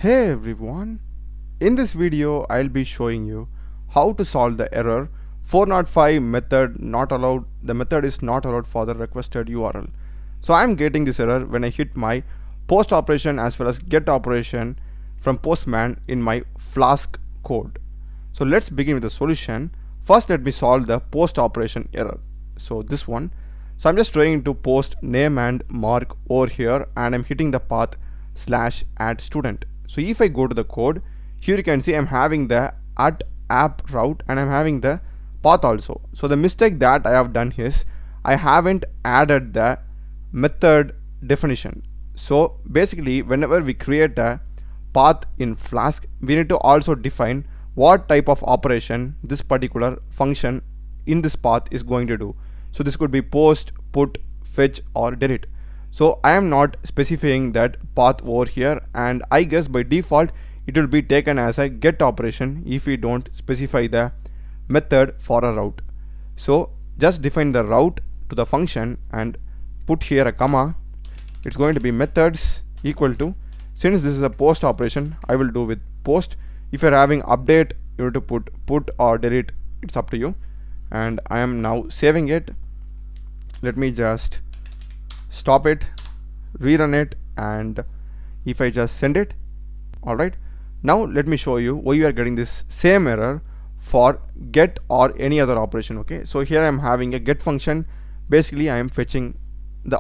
Hey everyone, in this video I'll be showing you how to solve the error 405 method not allowed. The method is not allowed for the requested URL. So I'm getting this error when I hit my post operation as well as get operation from Postman in my Flask code. So let's begin with the solution. First let me solve the post operation error. So this one. So I'm just trying to post name and mark over here and I'm hitting the path /add student. So if I go to the code, here you can see I'm having the @app route and I'm having the path also. So the mistake that I have done is I haven't added the method definition. So basically whenever we create a path in Flask, we need to also define what type of operation this particular function in this path is going to do. So this could be post, put, fetch or delete. So I am not specifying that path over here, and I guess by default it will be taken as a get operation if we don't specify the method for a route. So just define the route to the function and put here a comma. It's going to be methods equal to, since this is a post operation, I will do with post. If you're having update, you need to put or delete, it's up to you. And I am now saving it. Let me just stop it, rerun it, and if I just send it, alright. Now let me show you why you are getting this same error for get or any other operation. Okay, so here I am having a get function. Basically I am fetching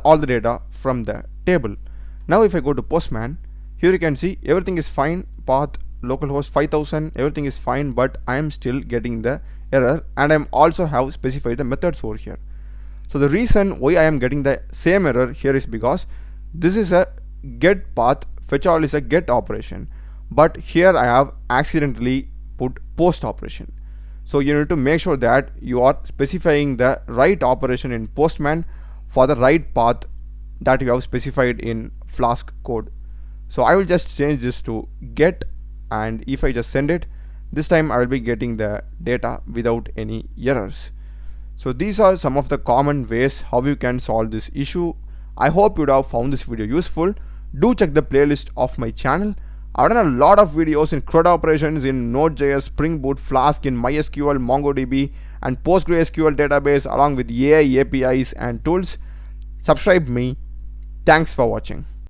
all the data from the table. Now if I go to Postman, here you can see everything is fine, path, localhost 5000, everything is fine, but I am still getting the error, and I am also have specified the methods over here. So the reason why I am getting the same error here is because this is a get path, fetch all is a get operation, but here I have accidentally put post operation. So you need to make sure that you are specifying the right operation in Postman for the right path that you have specified in Flask code. So I will just change this to get, and if I just send it, this time I will be getting the data without any errors. So these are some of the common ways how you can solve this issue. I hope you would have found this video useful. Do check the playlist of my channel. I've done a lot of videos in CRUD operations in Node.js, Spring Boot, Flask, in MySQL, MongoDB and PostgreSQL database, along with AI APIs and tools. Subscribe me. Thanks for watching.